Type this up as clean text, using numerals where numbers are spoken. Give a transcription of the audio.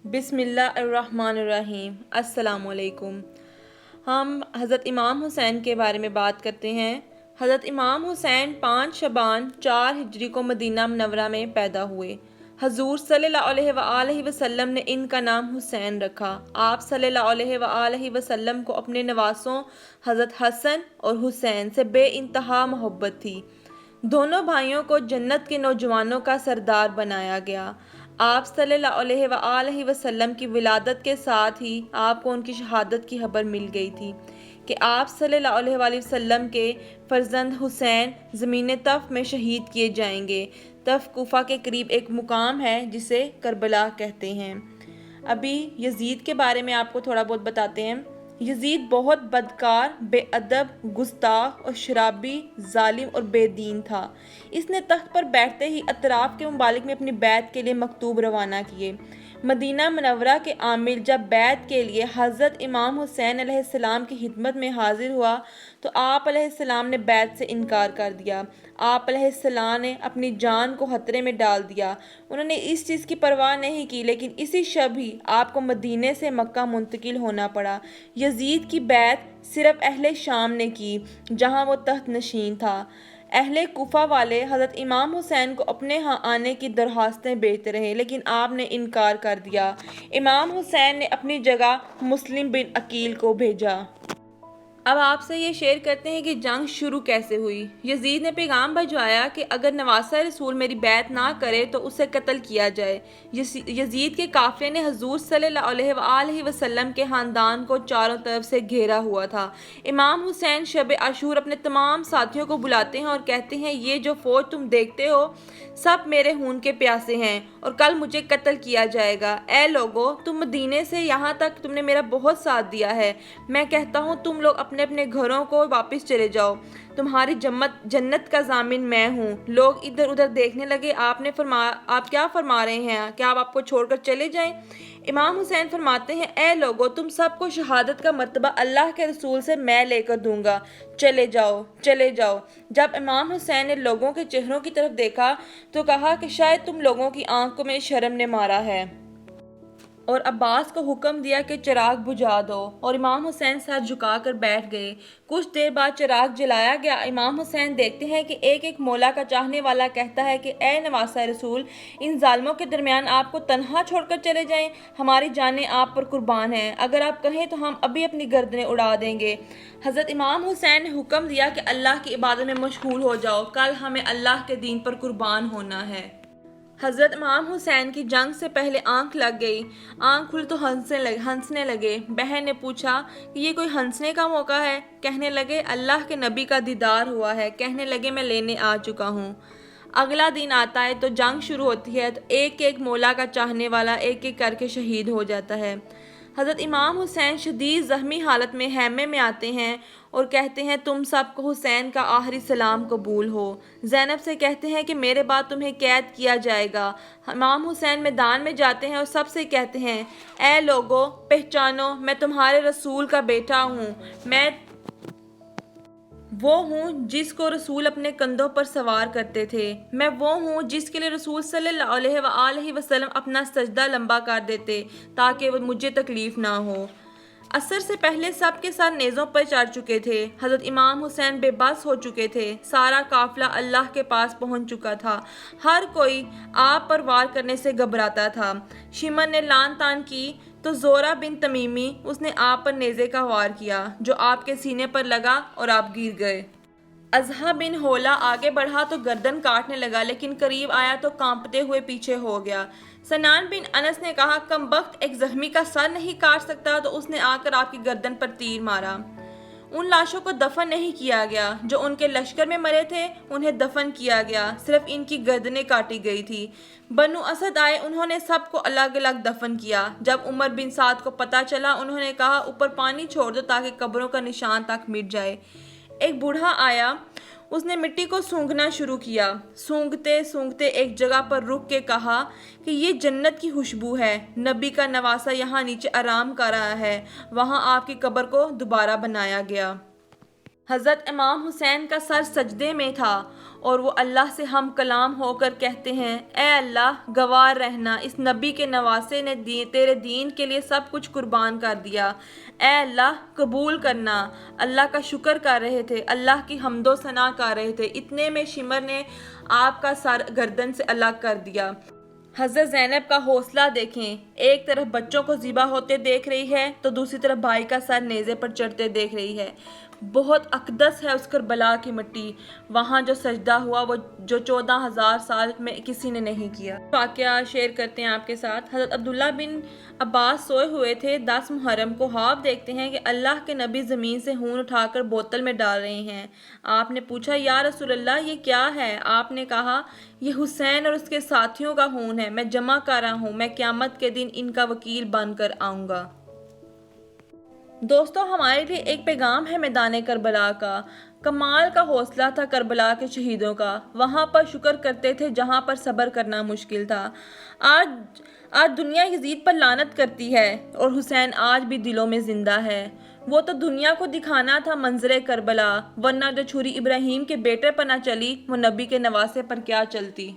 بسم اللہ الرحمن الرحیم۔ السلام علیکم۔ ہم حضرت امام حسین کے بارے میں بات کرتے ہیں۔ حضرت امام حسین 5 شعبان 4 ہجری کو مدینہ منورہ میں پیدا ہوئے۔ حضور صلی اللہ علیہ وآلہ وسلم نے ان کا نام حسین رکھا۔ آپ صلی اللہ علیہ وآلہ وسلم کو اپنے نواسوں حضرت حسن اور حسین سے بے انتہا محبت تھی۔ دونوں بھائیوں کو جنت کے نوجوانوں کا سردار بنایا گیا۔ آپ صلی اللہ علیہ وآلہ وسلم کی ولادت کے ساتھ ہی آپ کو ان کی شہادت کی خبر مل گئی تھی کہ آپ صلی اللہ علیہ وآلہ وسلم کے فرزند حسین زمین طف میں شہید کیے جائیں گے۔ طف کوفہ کے قریب ایک مقام ہے جسے کربلا کہتے ہیں۔ ابھی یزید کے بارے میں آپ کو تھوڑا بہت بتاتے ہیں۔ یزید بہت بدکار، بے ادب، گستاخ اور شرابی، ظالم اور بے دین تھا۔ اس نے تخت پر بیٹھتے ہی اطراف کے ممالک میں اپنی بیعت کے لیے مکتوب روانہ کیے۔ مدینہ منورہ کے عامل جب بیعت کے لیے حضرت امام حسین علیہ السلام کی خدمت میں حاضر ہوا تو آپ علیہ السلام نے بیعت سے انکار کر دیا۔ آپ علیہ السلام نے اپنی جان کو خطرے میں ڈال دیا۔ انہوں نے اس چیز کی پرواہ نہیں کی، لیکن اسی شب ہی آپ کو مدینے سے مکہ منتقل ہونا پڑا۔ یزید کی بیعت صرف اہل شام نے کی جہاں وہ تخت نشین تھا۔ اہل کوفہ والے حضرت امام حسین کو اپنے ہاں آنے کی درخواستیں بھیجتے رہے، لیکن آپ نے انکار کر دیا۔ امام حسین نے اپنی جگہ مسلم بن عقیل کو بھیجا۔ اب آپ سے یہ شیئر کرتے ہیں کہ جنگ شروع کیسے ہوئی۔ یزید نے پیغام بھجوایا کہ اگر نواسہ رسول میری بیعت نہ کرے تو اسے قتل کیا جائے۔ یزید کے قافلے نے حضور صلی اللہ علیہ وآلہ وسلم کے خاندان کو چاروں طرف سے گھیرا ہوا تھا۔ امام حسین شب عاشور اپنے تمام ساتھیوں کو بلاتے ہیں اور کہتے ہیں یہ جو فوج تم دیکھتے ہو سب میرے خون کے پیاسے ہیں اور کل مجھے قتل کیا جائے گا۔ اے لوگو، تم مدینے سے یہاں تک تم نے میرا بہت ساتھ دیا ہے۔ میں کہتا ہوں تم لوگ اپنے اپنے گھروں کو واپس چلے جاؤ، تمہاری جنت کا ضامن میں ہوں۔ لوگ ادھر ادھر دیکھنے لگے۔ آپ کیا فرما رہے ہیں؟ کیا آپ کو چھوڑ کر چلے جائیں؟ امام حسین فرماتے ہیں اے لوگو، تم سب کو شہادت کا مرتبہ اللہ کے رسول سے میں لے کر دوں گا، چلے جاؤ چلے جاؤ۔ جب امام حسین نے لوگوں کے چہروں کی طرف دیکھا تو کہا کہ شاید تم لوگوں کی آنکھوں میں شرم نے مارا ہے، اور عباس کو حکم دیا کہ چراغ بجھا دو، اور امام حسین سر جھکا کر بیٹھ گئے۔ کچھ دیر بعد چراغ جلایا گیا۔ امام حسین دیکھتے ہیں کہ ایک مولا کا چاہنے والا کہتا ہے کہ اے نواسہ رسول، ان ظالموں کے درمیان آپ کو تنہا چھوڑ کر چلے جائیں، ہماری جانیں آپ پر قربان ہیں، اگر آپ کہیں تو ہم ابھی اپنی گردنیں اڑا دیں گے۔ حضرت امام حسین نے حکم دیا کہ اللہ کی عبادت میں مشغول ہو جاؤ، کل ہمیں اللہ کے دین پر قربان ہونا ہے۔ حضرت امام حسین کی جنگ سے پہلے آنکھ لگ گئی۔ آنکھ کھلی تو ہنسنے لگے۔ بہن نے پوچھا کہ یہ کوئی ہنسنے کا موقع ہے؟ کہنے لگے اللہ کے نبی کا دیدار ہوا ہے۔ کہنے لگے میں لینے آ چکا ہوں۔ اگلا دن آتا ہے تو جنگ شروع ہوتی ہے تو ایک ایک مولا کا چاہنے والا ایک ایک کر کے شہید ہو جاتا ہے۔ حضرت امام حسین شدید زخمی حالت میں خیمے میں آتے ہیں اور کہتے ہیں تم سب کو حسین کا آخری سلام قبول ہو۔ زینب سے کہتے ہیں کہ میرے بعد تمہیں قید کیا جائے گا۔ امام حسین میدان میں جاتے ہیں اور سب سے کہتے ہیں اے لوگو، پہچانو میں تمہارے رسول کا بیٹا ہوں، میں وہ ہوں جس کو رسول اپنے کندھوں پر سوار کرتے تھے، میں وہ ہوں جس کے لیے رسول صلی اللہ علیہ وآلہ وسلم اپنا سجدہ لمبا کر دیتے تاکہ مجھے تکلیف نہ ہو۔ عصر سے پہلے سب کے ساتھ نیزوں پر چڑھ چکے تھے۔ حضرت امام حسین بے بس ہو چکے تھے۔ سارا قافلہ اللہ کے پاس پہنچ چکا تھا۔ ہر کوئی آپ پر وار کرنے سے گھبراتا تھا۔ شمر نے لان تان کی تو زورہ بن تمیمی اس نے آپ پر نیزے کا وار کیا جو آپ کے سینے پر لگا اور آپ گر گئے۔ اضحیٰ بن حولہ آگے بڑھا تو گردن کاٹنے لگا، لیکن قریب آیا تو کانپتے ہوئے پیچھے ہو گیا۔ سنان بن انس نے کہا کم بخت، ایک زخمی کا سر نہیں کاٹ سکتا؟ تو اس نے آ کر آپ کی گردن پر تیر مارا۔ ان لاشوں کو دفن نہیں کیا گیا جو ان کے لشکر میں مرے تھے، انہیں دفن کیا گیا، صرف ان کی گردنیں کاٹی گئی تھی۔ بنو اسد آئے، انہوں نے سب کو الگ الگ دفن کیا۔ جب عمر بن سعد کو پتہ چلا، انہوں نے کہا اوپر پانی چھوڑ دو تاکہ قبروں کا نشان تک مٹ جائے۔ ایک بوڑھا آیا، اس نے مٹی کو سونگھنا شروع کیا۔ سونگھتے سونگھتے ایک جگہ پر رک کے کہا کہ یہ جنت کی خوشبو ہے، نبی کا نواسہ یہاں نیچے آرام کر رہا ہے۔ وہاں آپ کی قبر کو دوبارہ بنایا گیا۔ حضرت امام حسین کا سر سجدے میں تھا اور وہ اللہ سے ہم کلام ہو کر کہتے ہیں اے اللہ گوار رہنا، اس نبی کے نواسے نے تیرے دین کے لیے سب کچھ قربان کر دیا، اے اللہ قبول کرنا۔ اللہ کا شکر کر رہے تھے، اللہ کی حمد و ثنا کر رہے تھے، اتنے میں شمر نے آپ کا سر گردن سے الگ کر دیا۔ حضرت زینب کا حوصلہ دیکھیں، ایک طرف بچوں کو ذبح ہوتے دیکھ رہی ہے تو دوسری طرف بھائی کا سر نیزے پر چڑھتے دیکھ رہی ہے۔ بہت اقدس ہے اس کربلا کی مٹی، وہاں جو سجدہ ہوا وہ جو 14,000 سال میں کسی نے نہیں کیا۔ واقعہ شیئر کرتے ہیں آپ کے ساتھ۔ حضرت عبداللہ بن عباس سوئے ہوئے تھے 10 محرم کو، خواب دیکھتے ہیں کہ اللہ کے نبی زمین سے خون اٹھا کر بوتل میں ڈال رہے ہیں۔ آپ نے پوچھا یا رسول اللہ یہ کیا ہے؟ آپ نے کہا یہ حسین اور اس کے ساتھیوں کا خون ہے، میں جمع کر رہا ہوں، میں قیامت کے دن ان کا وکیل بن کر آؤں گا۔ دوستو ہمارے لیے ایک پیغام ہے میدان کربلا کا۔ کمال کا حوصلہ تھا کربلا کے شہیدوں کا، وہاں پر شکر کرتے تھے جہاں پر صبر کرنا مشکل تھا۔ آج دنیا یزید پر لعنت کرتی ہے اور حسین آج بھی دلوں میں زندہ ہے۔ وہ تو دنیا کو دکھانا تھا منظر کربلا، ورنہ جو چھری ابراہیم کے بیٹے پر نہ چلی وہ نبی کے نواسے پر کیا چلتی۔